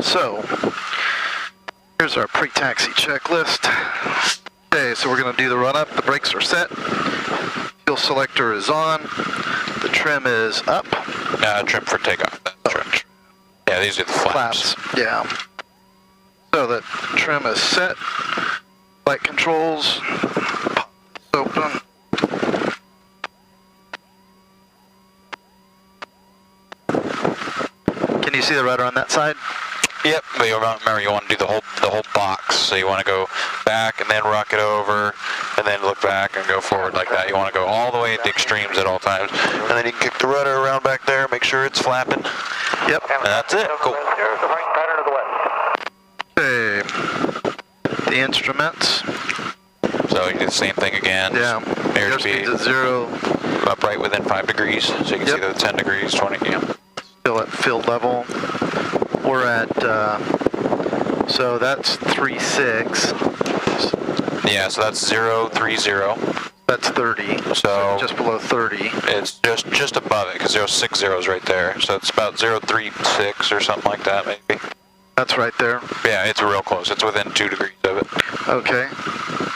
So, here's our pre-taxi checklist. Okay, so we're going to do the run-up. The brakes are set. Fuel selector is on. The trim is up. Trim for takeoff. Trim. Yeah, these are the flaps. Yeah. So the trim is set. Flight controls. Open. Can you see the rudder on that side? Yep, but you remember you want to do the whole box. So you want to go back and then rock it over, and then look back and go forward like that. You want to go all the way at the extremes at all times, and then you can kick the rudder around back there, make sure it's flapping. Yep. And that's it. Cool. Okay. The instruments. So you do the same thing again. Yeah. Airspeed at 0. Upright within 5 degrees, so you can see the 10 degrees, 20. Yeah. Still at field level. We're at, so that's 3.6. Yeah, so that's 030. That's 30. So just below 30. It's just above it, because 060 is right there. So it's about 036 or something like that, maybe. That's right there. Yeah, it's real close. It's within 2 degrees of it. Okay.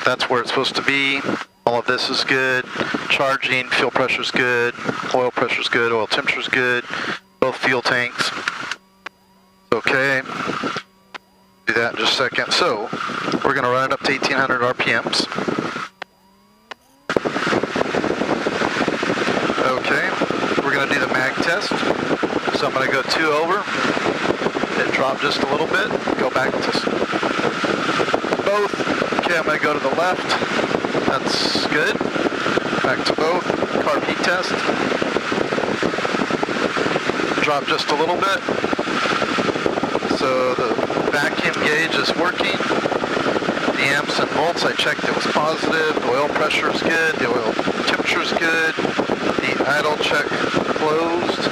That's where it's supposed to be. All of this is good. Charging, fuel pressure's good. Oil pressure's good. Oil temperature's good. Both fuel tanks. Okay. Do that in just a second. So, we're going to run it up to 1800 RPMs. Okay. We're going to do the mag test. So I'm going to go 2 over. Then drop just a little bit. Go back to both. Okay, I'm going to go to the left. That's good. Back to both. Carb heat test. Drop just a little bit. So the vacuum gauge is working. The amps and volts, I checked, it was positive. The oil pressure is good. The oil temperature is good. The idle check closed.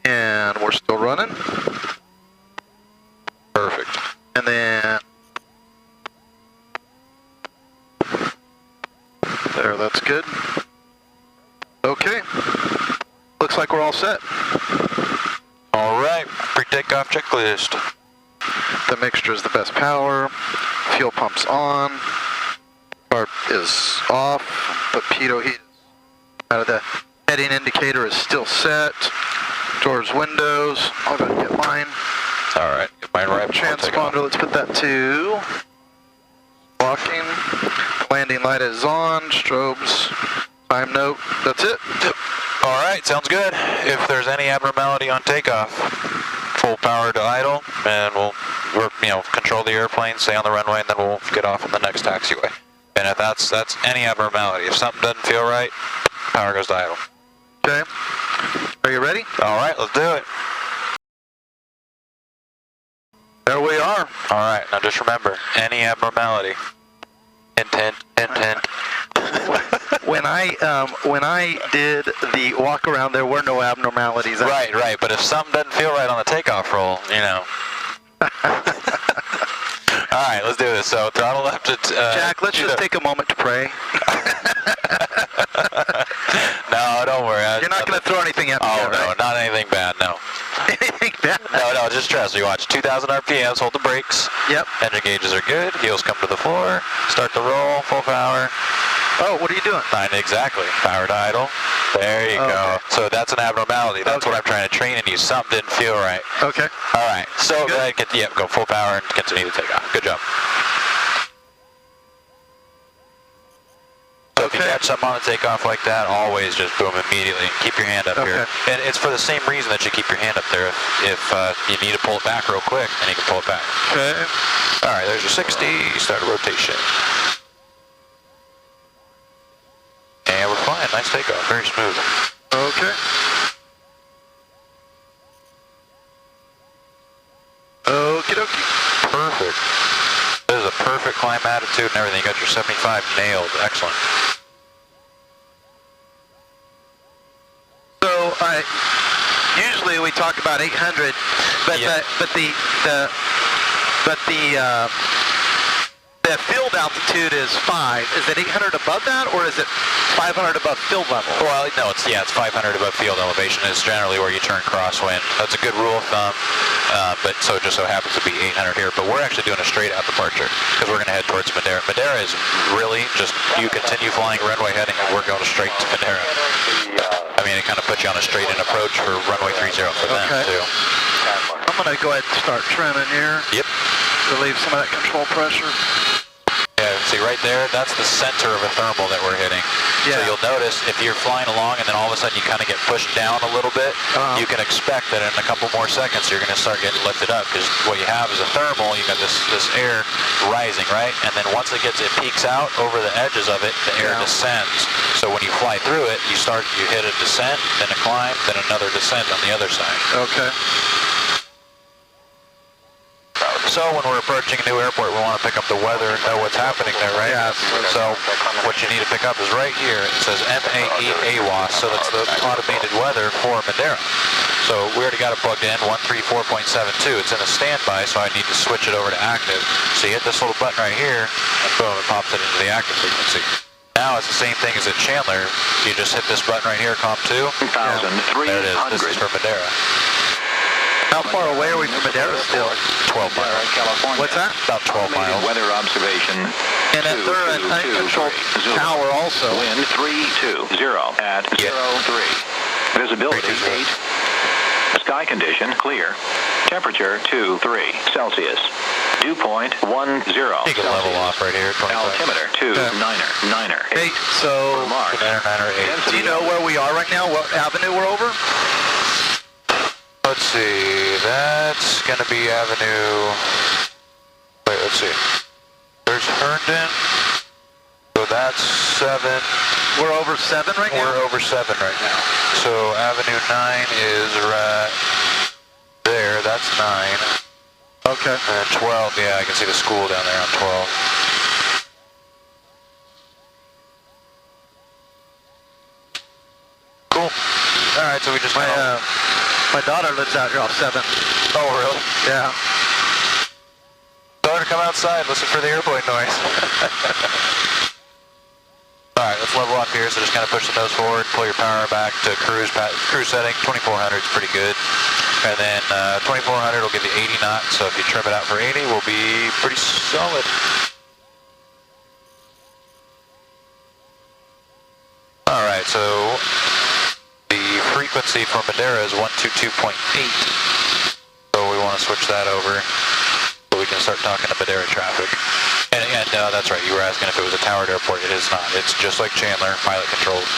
And we're still running. Perfect. And then there, that's good. Okay. Looks like we're all set. All right, pre-takeoff checklist. The mixture is the best power. Fuel pump's on. Carb is off. The pitot heat out of the heading indicator is still set. Doors, windows. I'll go get mine. All right, get mine right. Transponder, let's put that to walking. Landing light is on. Strobes. Time note. That's it. All right, sounds good. If there's any abnormality on takeoff, full power to idle, and we'll control the airplane, stay on the runway, and then we'll get off on the next taxiway. And if that's any abnormality, if something doesn't feel right, power goes to idle. Okay. Are you ready? All right, let's do it. There we are. All right, now just remember, any abnormality, intent. When I did the walk around, there were no abnormalities. Right. But if something doesn't feel right on the takeoff roll, All right, let's do this. So throttle left at. Jack, let's just take a moment to pray. No, don't worry. You're not going to throw anything at me. Oh, yet, no, right? not anything bad, no. Anything bad? No, just trust me. Watch 2,000 RPMs, hold the brakes. Yep. Engine gauges are good. Heels come to the floor. Start the roll, full power. Oh, what are you doing? Exactly. Power to idle. There you go. So that's an abnormality. That's what I'm trying to train in you. Something didn't feel right. Okay. All right. So go ahead, go full power and continue to take off. Good job. So if you catch something on the takeoff like that, always just boom immediately. Keep your hand up here. And it's for the same reason that you keep your hand up there. If you need to pull it back real quick, then you can pull it back. Okay. All right, there's your 60. Start a rotation. And we're fine. Nice takeoff. Very smooth. Okay. Okie dokie. Perfect. This is a perfect climb attitude and everything. You got your 75 nailed. Excellent. So usually we talk about 800, but the the field altitude is 5. Is it 800 above that, or is it 500 above field level? Well, no, it's 500 above field elevation is generally where you turn crosswind. That's a good rule of thumb, but so it just so happens to be 800 here. But we're actually doing a straight out departure because we're going to head towards Madera. Madera is really just you continue flying runway heading, and we're going straight to Madera. I mean, it kind of puts you on a straight-in approach for runway 30 for them too. I'm going to go ahead and start trimming here. Yep. Relieve some of that control pressure. Yeah, see right there, that's the center of a thermal that we're hitting. Yeah. So you'll notice if you're flying along and then all of a sudden you kind of get pushed down a little bit, you can expect that in a couple more seconds you're going to start getting lifted up, because what you have is a thermal, you got this air rising, right? And then once it peaks out over the edges of it, the air descends. So when you fly through it, you hit a descent, then a climb, then another descent on the other side. Okay. So when we're approaching a new airport, we want to pick up the weather, know what's happening there, right? Yeah. So what you need to pick up is right here. It says MAE AWOS, so that's the automated weather for Madera. So we already got it plugged in, 134.72. It's in a standby, so I need to switch it over to active. So you hit this little button right here, and boom, it pops it into the active frequency. Now it's the same thing as at Chandler. You just hit this button right here, comp 2. 2,300. There it is. This is for Madera. How far away are we from Madera still? 12 miles. California. What's that? About 12 miles. Weather observation. And if they're an uncontrolled tower also. Wind 320 at 03. Visibility 8. Sky condition clear. Temperature 23 Celsius. Dew point 10 Take a level off right here. 25. Altimeter 9er. Hey, so Mark. 9er 8. do you know where we are right now? What avenue we're over? Let's see, that's going to be Avenue, wait, let's see. There's Herndon, so that's 7. We're over 7 right now? We're over 7 right now. So Avenue 9 is right there, that's 9. Okay. And then 12, yeah, I can see the school down there on 12. Cool. All right, so we just My daughter lives out here off 7. Oh, really? Yeah. Daughter, come outside, listen for the airplane noise. Alright, let's level up here, so just kind of push the nose forward, pull your power back to cruise setting. 2400 is pretty good. And then 2400 will give you 80 knots, so if you trim it out for 80, we'll be pretty solid. Alright, so frequency for Madera is 122.8, so we want to switch that over so we can start talking to Madera traffic. And that's right, you were asking if it was a towered airport. It is not. It's just like Chandler, pilot controlled.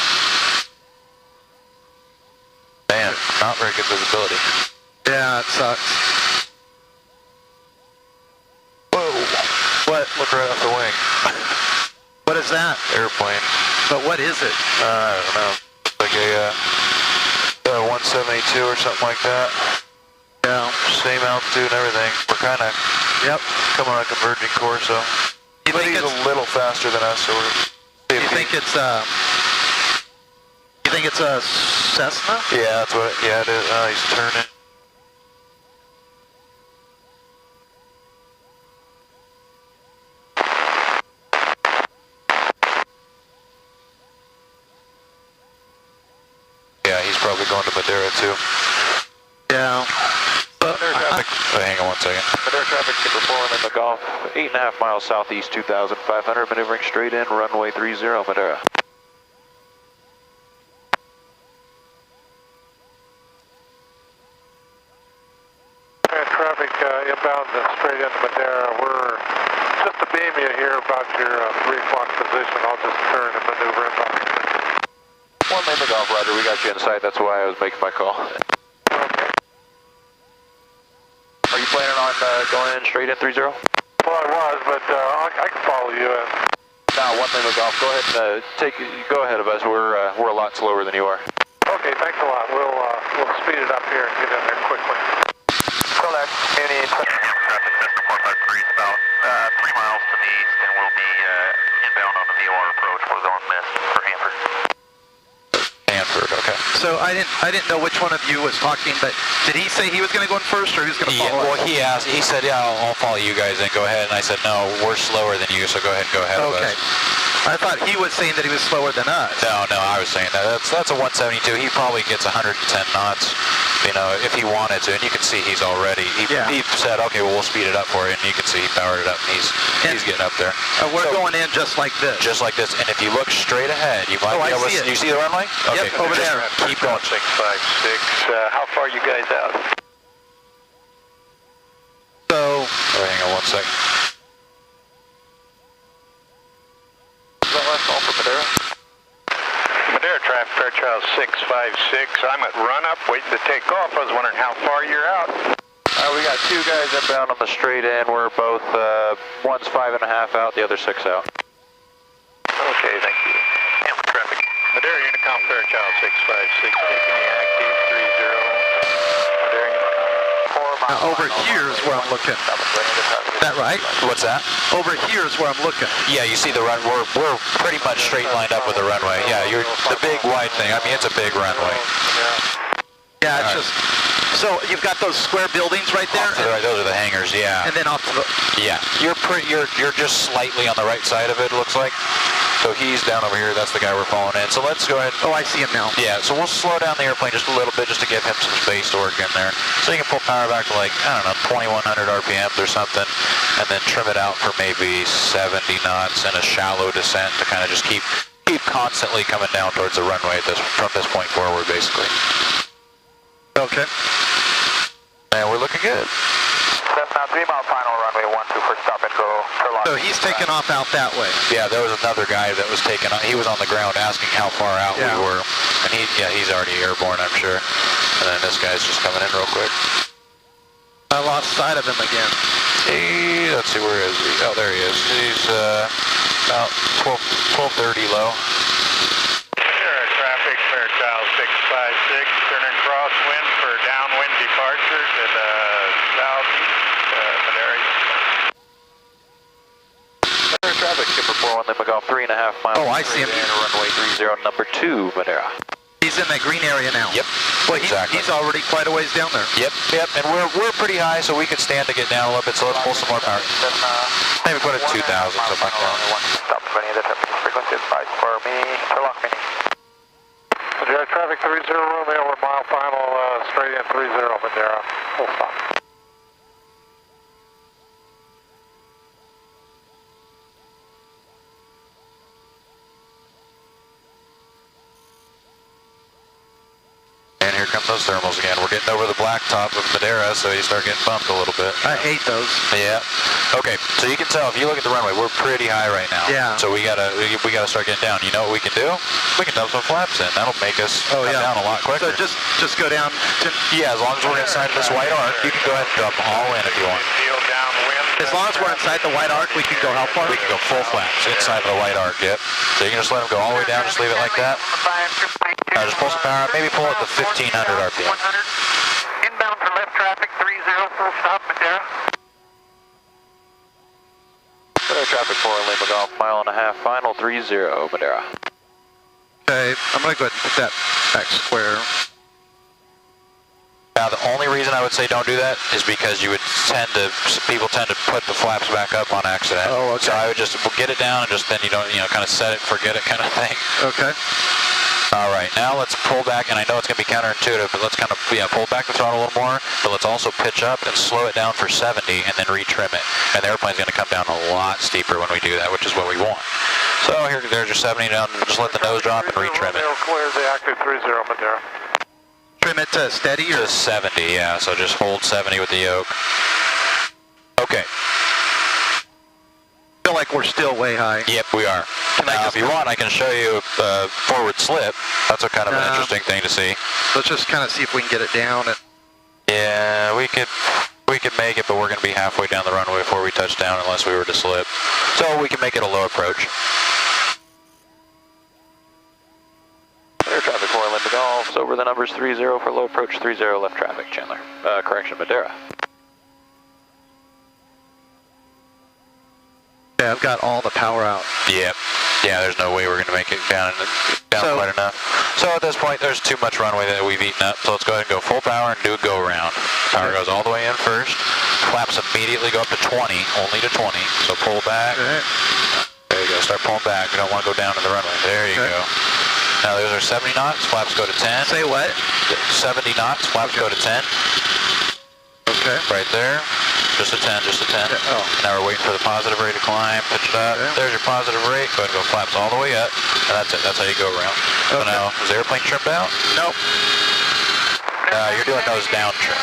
Man, not very good visibility. Yeah, it sucks. Whoa! What? Look right off the wing. What is that? Airplane. But what is it? I don't know. It's like a 172 or something like that. Yeah. Same altitude and everything. We're kind of coming on a converging course, so. But he's a little faster than us, so we're. You think it's a Cessna? Yeah, that's what. Yeah, it is. He's turning. Yeah, he's probably going to Madera too. Yeah. Hang on one second. Madera traffic to perform in the Gulf, 8.5 miles southeast, 2,500, maneuvering straight in, runway 30, Madera. Traffic inbound straight into Madera. We're just to beam you here about your 3 o'clock position. I'll just turn and maneuver inbound. 1 Lima Golf, Roger. We got you inside. That's why I was making my call. Okay. Are you planning on going in straight in 30? Well, I was, but I can follow you in. No, 1 Lima Golf. Go ahead and go ahead of us. We're a lot slower than you are. Okay, thanks a lot. We'll speed it up here and get in there quickly. Collect. Any traffic, Mr. 453 is about 3 miles to the east, and we'll be inbound on the VOR approach. We're going miss for Hanford. Hanford. Third, okay. So I didn't know which one of you was talking, but did he say he was going to go in first, or he was going to Yeah, follow well, us? he asked. He said, "Yeah, I'll follow you guys in. Go ahead." And I said, "No, we're slower than you, so go ahead of us." Okay. I thought he was saying that he was slower than us. No, I was saying that. That's a 172. He probably gets 110 knots, you know, if he wanted to. And you can see he's already. He said, "Okay, well, we'll speed it up for you." And you can see he powered it up, and he's getting up there. We're going in just like this. Just like this. And if you look straight ahead, you might be able to see. You see the runway? Okay, yep, over there. Keep going. 656. How far are you guys out? So. Hang on 1 second. Last call for Madera. Madera traffic, Fairchild 656. I'm at run-up, waiting to take off. I was wondering how far you're out. We got two guys inbound on the straight end. We're both, one's 5.5 out, the other 6 out. Okay, thank you. And traffic. Madera Unicom, Fairchild 656, taking the active 30. Madera Unicom. Over here is where I'm looking. Is that right? What's that? Over here is where I'm looking. Yeah, you see the run. We're pretty much straight lined up with the runway. Yeah, you're the big wide thing. I mean, it's a big runway. Yeah, it's just. So you've got those square buildings right there. Those are the hangars. Yeah. And then off to the. Yeah, you're just slightly on the right side of it. Looks like. So he's down over here. That's the guy we're following in. So let's go ahead. Oh, I see him now. Yeah. So we'll slow down the airplane just a little bit, just to give him some space to work in there. So you can pull power back to, like, I don't know, 2100 RPMs or something, and then trim it out for maybe 70 knots and a shallow descent to kind of just keep constantly coming down towards the runway from this point forward, basically. Okay. And we're looking good. 3 mile final runway 12 for stop and go. So he's taking off out that way. Yeah, there was another guy that was taking on. He was on the ground asking how far out we were, and he's already airborne, I'm sure. And then this guy's just coming in real quick. I lost sight of him again. Let's see, where is he? Oh, there he is. He's about 1230 low. Traffic, Fairchild 656, turning crosswind for downwind departure to the southeast, Madera. Madera traffic, Skipper 41, Lima Golf, 3.5 miles. Oh, I see him. Runway 30, number 2, Madera. He's in that green area now. Yep. Well, exactly. He's already quite a ways down there. Yep, and we're pretty high, so we can stand to get down a little bit. So let's pull some more power. Maybe put it 2,000, something like that. Stop any of the frequency advice for me. Interlock meeting. Madera traffic 30 Romeo, we're mile final straight in 30 Madera. Full stop. And here come those thermals again. We're getting over the blacktop of Madera, so you start getting bumped a little bit. I hate those. Yeah. Okay, so you can tell if you look at the runway, we're pretty high right now. Yeah. So we gotta start getting down. You know what we can do? We can dump some flaps in. That'll make us come down a lot quicker. So just go down. Yeah, as long as we're inside this white arc, you can go ahead and dump them all in if you want. As long as we're inside the white arc, we can go how far? We can go full flaps inside of the white arc. Yep. So you can just let them go all the way down. Just leave it like that. Just pull some power out. Maybe pull it to 1500 RPM. Inbound for left traffic 30, full stop, Madera. Madera traffic 4 Lima Golf, 1.5 mile, final 30, Madera. Okay, I'm going to go ahead and put that back square. Now, the only reason I would say don't do that is because people tend to put the flaps back up on accident. Oh, okay. So I would just get it down and just then you don't, kind of set it, forget it kind of thing. Okay. All right, now let's pull back, and I know it's going to be counterintuitive, but let's kind of pull back the throttle a little more, but let's also pitch up and slow it down for 70 and then retrim it. And the airplane's going to come down a lot steeper when we do that, which is what we want. So there's your 70 down, just let the nose drop and retrim it. Clear the active 30, Madera. Trim it to steady or? Just 70, yeah, so just hold 70 with the yoke. Okay. I feel like we're still way high. Yep, we are. Now, if you want, I can show you forward slip. That's a kind of an interesting thing to see. Let's just kind of see if we can get it down. Yeah, we could make it, but we're going to be halfway down the runway before we touch down unless we were to slip. So we can make it a low approach. Air traffic 4 Lima Golf, over the numbers 30 for low approach, 30 left traffic, Chandler. Correction, Madera. Okay, I've got all the power out. Yep. Yeah, there's no way we're going to make it down quite enough. So at this point, there's too much runway that we've eaten up. So let's go ahead and go full power and do a go around. Power goes all the way in first. Flaps immediately go up to 20, only to 20. So pull back. There you go. Start pulling back. We don't want to go down to the runway. There you go. Now those are 70 knots. Flaps go to 10. Say what? 70 knots. Flaps go to 10. Okay. Right there. Just a 10, just a 10. Okay. Oh. Now we're waiting for the positive rate to climb. Pitch it up. Okay. There's your positive rate. Go ahead and go flaps all the way up. And that's it. That's how you go around. So now, is the airplane trimmed out? Nope. You're doing nose down trim.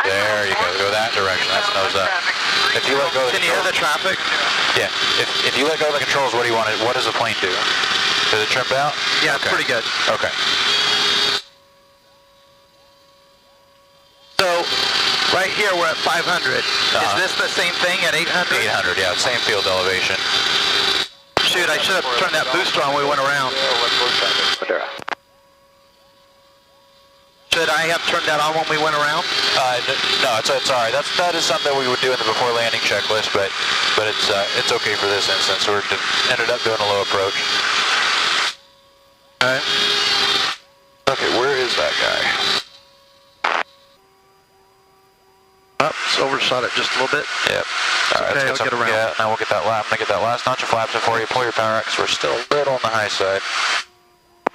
There you go. Go that direction. That's nose up. If you let go of the Can you hear the traffic? Yeah. If you let go of the controls, what do you want? What does the plane do? Is it trimmed out? Yeah, it's pretty good. Okay. So, right here we're at 500. Is this the same thing at 800? 800, yeah. Same field elevation. Shoot, I should have turned that booster on when we went around. Should I have turned that on when we went around? No, it's all right. That is something we would do in the before landing checklist, but it's okay for this instance. We ended up doing a low approach. Okay. Okay, where is that guy? Oops, overshot it just a little bit. Yep. All right, okay, let's get around. Yeah, now we'll get that lap. I'm going to get that last notch of flaps before you pull your power out, because we're still a little on the high side.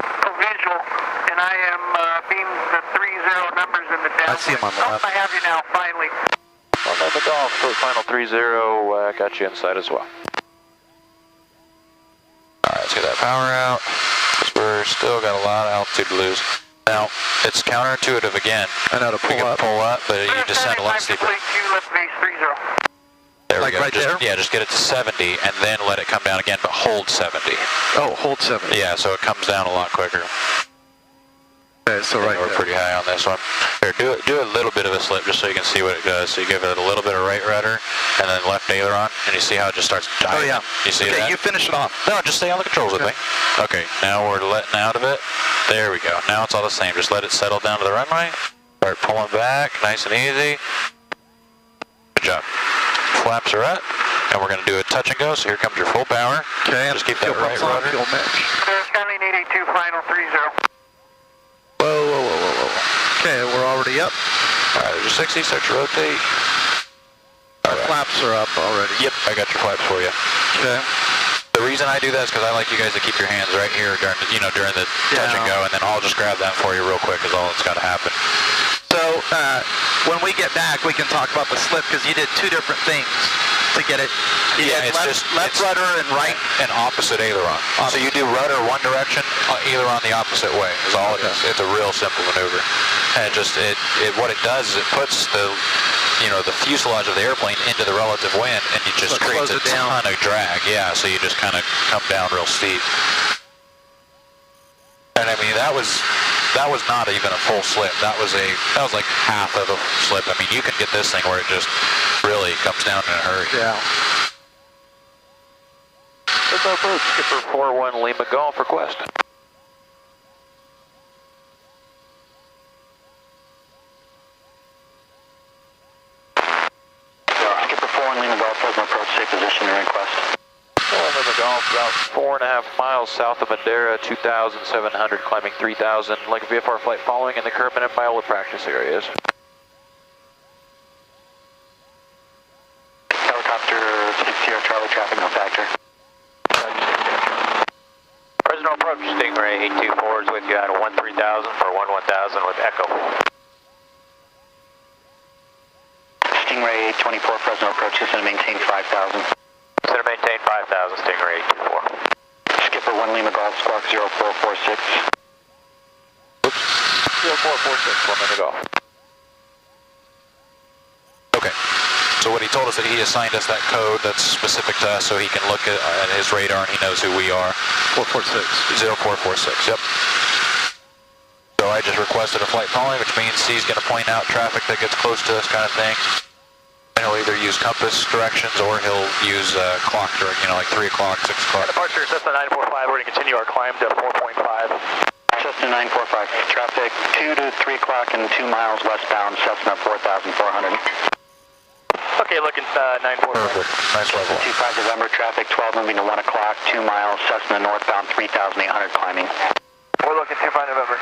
Visual, and I am being the 30 numbers in the down. I see him on the left. I have you now, finally. Well, no, the golf for final 30 got you inside as well. All right, let's get that power out. We're still got a lot of altitude to lose. Now, it's counterintuitive again. I know to pull up. Pull up, but you descend a lot steeper. There we like go. Right there? Yeah, just get it to 70 and then let it come down again, but hold 70. Oh, hold 70. Yeah, so it comes down a lot quicker. Okay, so right We're there. pretty high on this one. Here, do a little bit of a slip just so you can see what it does. So you give it a little bit of right rudder and then left aileron, and you see how it just starts diving. Oh, yeah. You see okay, that? you finish it off. No, just stay on the controls with me. Okay, now we're letting out of it. There we go. Now it's all the same. Just let it settle down to the runway. Start pulling back, nice and easy. Good job. Flaps are up, and we're going to do a touch and go. So here comes your full power. Okay, just keep that right rudder. Fuel match. There's County 82, final 30. Whoa. Okay, we're already up. All right, there's your 60. Start to rotate. Our flaps are up already. Yep, I got your flaps for you. Okay. The reason I do that is because I like you guys to keep your hands right here during the touch and go, and then I'll just grab that for you real quick is all that's got to happen. So, when we get back, we can talk about the slip, because you did two different things to get it. You did left rudder and right. And opposite aileron. So you do rudder one direction, aileron the opposite way is all it is. It's a real simple maneuver. And what it does is it puts the fuselage of the airplane into the relative wind, and it just creates a ton of drag. Yeah, so you just kind of come down real steep. And I mean, that was not even a full slip. That was like half of a slip. I mean, you can get this thing where it just really comes down in a hurry. Yeah. That's our approach. Skipper 41 Lima Golf request. Skipper 41 Lima Golf, Fresno approach, safe position and request. Lima Golf, about 4.5 miles south of Madera, 2,700, climbing 3,000. Like a VFR flight following in the Kerman and Biola practice areas. Helicopter 60 Charlie, traffic no factor. Fresno approach, Stingray 824 is with you at 13,000 for 11,000 with Echo. Stingray 824, Fresno approach, is going to maintain 5,000. Set to maintain 5,000, Stingray 824. Skipper 1 Lima Golf, squawk 0446. Oops. 0446, 1 Lima Golf. Okay. So what he told us that he assigned us that code that's specific to us so he can look at his radar and he knows who we are. 446. 0446, yep. So I just requested a flight following, which means he's going to point out traffic that gets close to us kind of thing. And he'll either use compass directions or he'll use clock direction, like 3 o'clock, 6 o'clock. Departure Cessna 945, we're going to continue our climb to 4.5. Cessna 945, traffic 2 to 3 o'clock and 2 miles westbound, Cessna 4,400. Okay, looking 945. Perfect. Nice level. 25 November, traffic 12 moving to 1 o'clock, 2 miles, Cessna northbound 3,800 climbing. We're looking 25 November.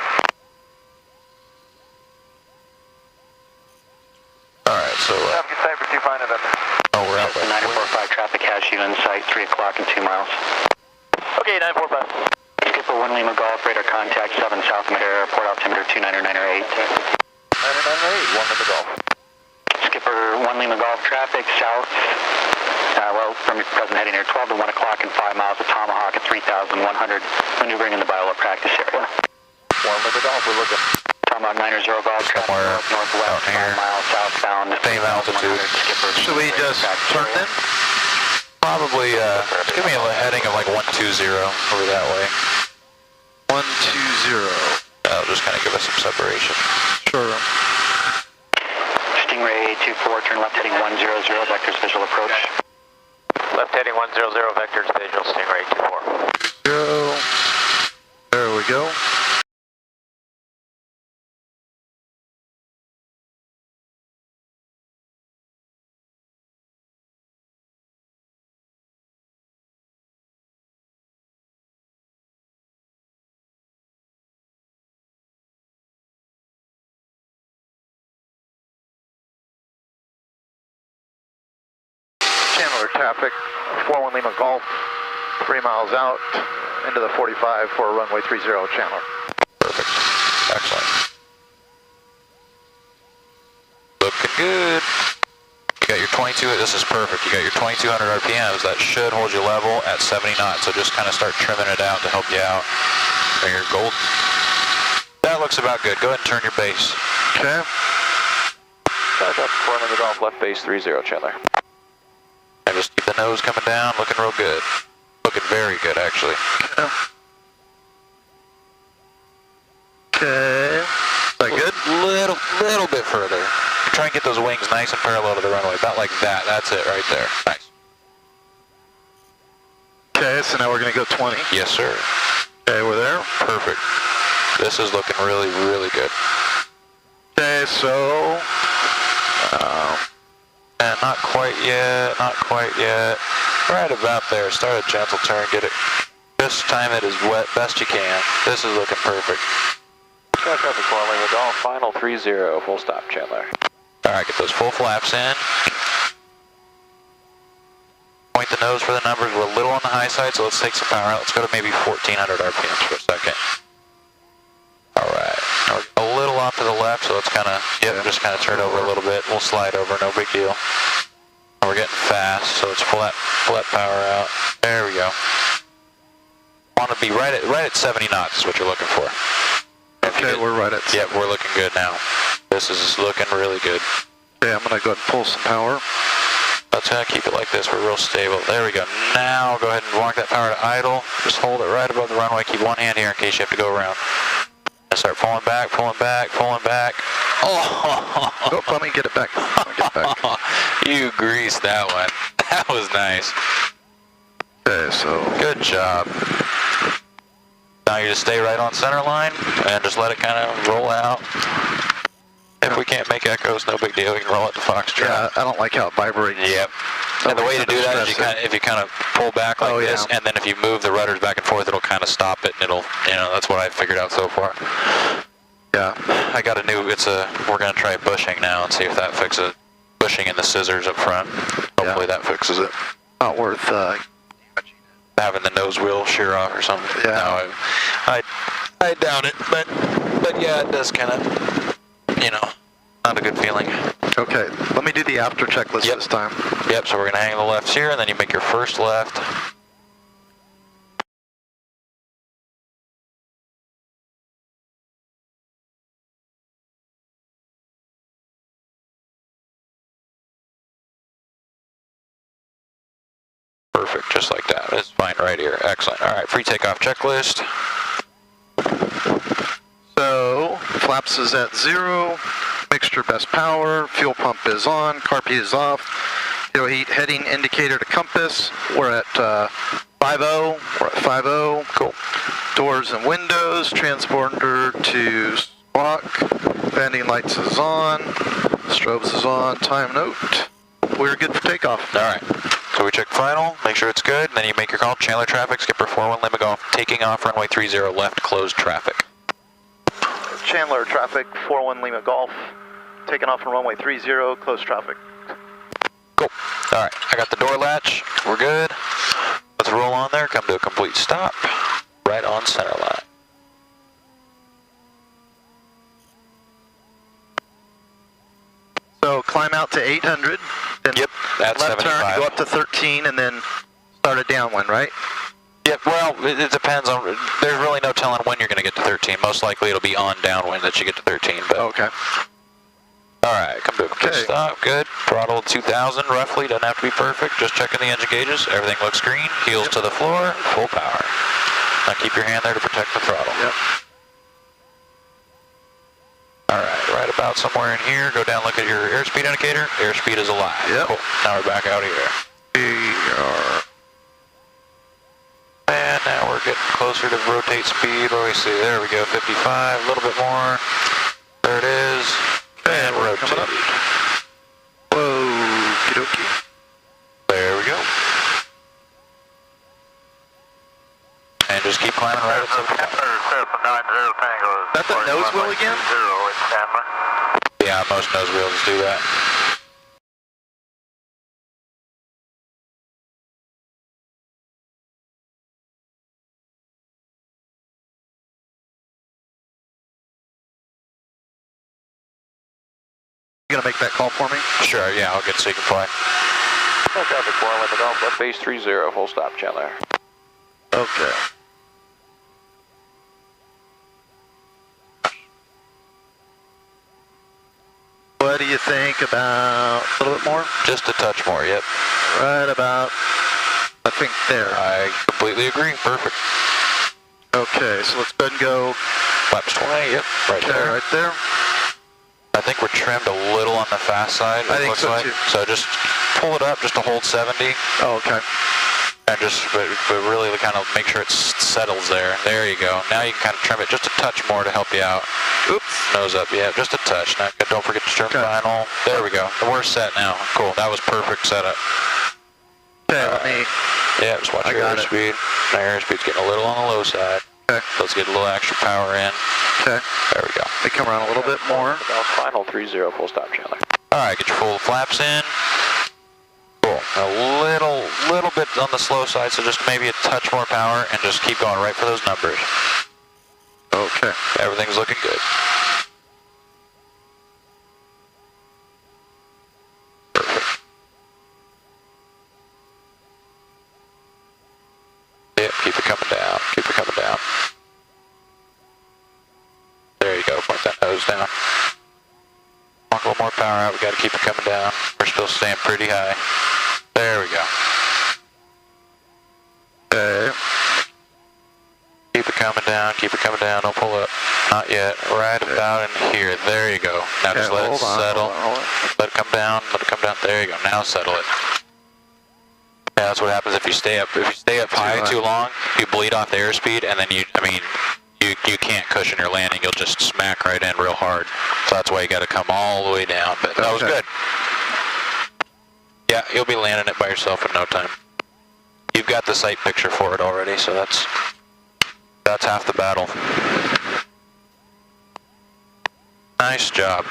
Alright, so, Traffic is sight for 25 November. oh, we're out by 945 traffic has you in sight, 3 o'clock and 2 miles. Okay, 945. Skipper 1 Lima Golf, radar contact 7 South Madera, port altimeter 29908. 998, 1 Lima Golf. Skipper 1 Lima Golf, traffic south, from your present heading here, 12 to 1 o'clock and 5 miles of Tomahawk at 3,100, maneuvering in the Biola practice area. 1 Lima Golf, we're looking. Tomahawk 90 Golf, traffic Somewhere northwest, out here. 5 miles southbound. Same altitude. Skipper, Should we just turn in? probably, just give me a heading of like 120 over that way. 120. That'll just kind of give us some separation. Sure. Stingray 824, turn left heading 100, vectors visual approach. Left heading 100, vectors visual, Stingray 24. Go. There we go. Chandler traffic, 41 Lima Golf, 3 miles out into the 45 for runway 30 Chandler. Perfect. Excellent. Looking good. You got your 22, this is perfect. You got your 2200 RPMs. That should hold you level at 70 knots. So just kind of start trimming it out to help you out. And you're golden. That looks about good. Go ahead and turn your base. Okay. Back up, 4 Lima Golf, left base 30 Chandler. And just keep the nose coming down, looking real good. Looking very good, actually. Okay. Is that good? Little bit further. Try and get those wings nice and parallel to the runway. About like that. That's it right there. Nice. Okay, so now we're going to go 20. Yes, sir. Okay, we're there. Perfect. This is looking really, really good. Okay, so... And not quite yet, not quite yet. Right about there. Start a gentle turn. Get it. This time it is wet best you can. This is looking perfect. Traffic 4 Lima Golf, final 30, full stop, Chandler. Alright, get those full flaps in. Point the nose for the numbers. We're a little on the high side, so let's take some power out. Let's go to maybe 1400 RPMs for a second. Alright. A little off to the left, so let's kind of, just kind of turn over a little bit. We'll slide over, no big deal. And we're getting fast, so let's pull that power out. There we go. Want to be right at 70 knots is what you're looking for. Okay, we're right at... Yep, we're looking good now. This is looking really good. Okay, I'm going to go ahead and pull some power. Let's keep it like this. We're real stable. There we go. Now go ahead and walk that power to idle. Just hold it right above the runway. Keep one hand here in case you have to go around. And start pulling back, pulling back, pulling back. Oh, let me get it back. Let me get it back. You greased that one. That was nice. Okay, so... Good job. Now you just stay right on center line and just let it kind of roll out. If we can't make echoes, no big deal. We can roll it to Foxtrot. Yeah, I don't like how it vibrates. Yep. And the way to do that is if you kind of pull back like this, and then if you move the rudders back and forth, it'll kind of stop it, and it'll, that's what I've figured out so far. Yeah. I got a new, we're going to try bushing now and see if that fixes it. Bushing in the scissors up front. Hopefully that fixes it. Not worth having the nose wheel shear off or something. Yeah. No, I doubt it, but yeah, it does kind of, not a good feeling. Okay, let me do the after checklist this time. Yep, so we're going to hang the lefts here, and then you make your first left. Perfect, just like that. It's fine right here. Excellent. All right, free takeoff checklist. So, flaps is at 0, mixture best power, fuel pump is on, carb heat is off, heat heading indicator to compass, we're at 5-0, we're at 5-0, cool. Doors and windows, transponder to squawk, landing lights is on, strobes is on, time note. we're good for takeoff. All right. So we check final, make sure it's good, and then you make your call. Chandler traffic, skipper 41 Lima Golf, taking off runway 30 left, closed traffic. Chandler traffic, 41 Lima Golf, taking off from runway 30, closed traffic. Cool. All right, I got the door latch. We're good. Let's roll on there, come to a complete stop, right on center line. So climb out to 800, then Yep, that's left 75. turn, go up to 13, and then start a downwind, right? Yep, well, it depends on, there's really no telling when you're going to get to 13. Most likely it'll be on downwind that you get to 13. But Okay. all right, come to a complete stop, good. Throttle 2,000 roughly, doesn't have to be perfect. Just checking the engine gauges, everything looks green. Heels to the floor, full power. Now keep your hand there to protect the throttle. Yep. All right about somewhere in here, go down, look at your airspeed indicator. Airspeed is alive. Yep. Cool. Now we're back out here. And now we're getting closer to rotate speed. What do we see? There we go, 55, a little bit more. There it is. And we're rotate. coming up. Whoa, okie There we go. And just keep climbing right at 75. Is that the nose wheel again? Yeah, most nose wheels do that. You gonna make that call for me? Sure, yeah, I'll get so you can fly. Traffic 4 Lima Golf, left base 30, full stop, Chandler. Okay. What do you think about a little bit more? Just a touch more, yep. Right about, I think there. I completely agree, perfect. Okay, so let's go ahead and go Flaps 20, yep, right there. right there. I think we're trimmed a little on the fast side, I it think looks so, like. too. So just pull it up just to hold 70. Oh, okay. And just, but really kind of make sure it settles there. There you go. Now you can kind of trim it just a touch more to help you out. Oops. Nose up, yeah, just a touch. Now don't forget to trim final. There we go. We're set now. Cool. That was perfect setup. Okay, let me. Yeah, just watch your airspeed. My airspeed's getting a little on the low side. Okay. Let's get a little extra power in. Okay. There we go. They come around a little bit more. Final 30, full stop, Chandler. All right, get your full flaps in. Cool. A little bit on the slow side, so just maybe a touch more power, and just keep going right for those numbers. Okay. Everything's looking good. Perfect. Yeah, keep it coming down. Keep it coming down. There you go. Point that nose down. Want a little more power out. We got to keep it coming down. We're still staying pretty high. There we go. Okay. Keep it coming down. Keep it coming down. Don't pull up. Not yet. Right about in here. There you go. Now just let it settle. Let it come down. Let it come down. There you go. Now settle it. Yeah, that's what happens if you stay up. If you stay up high too long, you bleed off the airspeed, and then you can't cushion your landing. You'll just smack right in real hard. So that's why you got to come all the way down. But that was good. Yeah, you'll be landing it by yourself in no time. You've got the sight picture for it already, so that's half the battle. Nice job.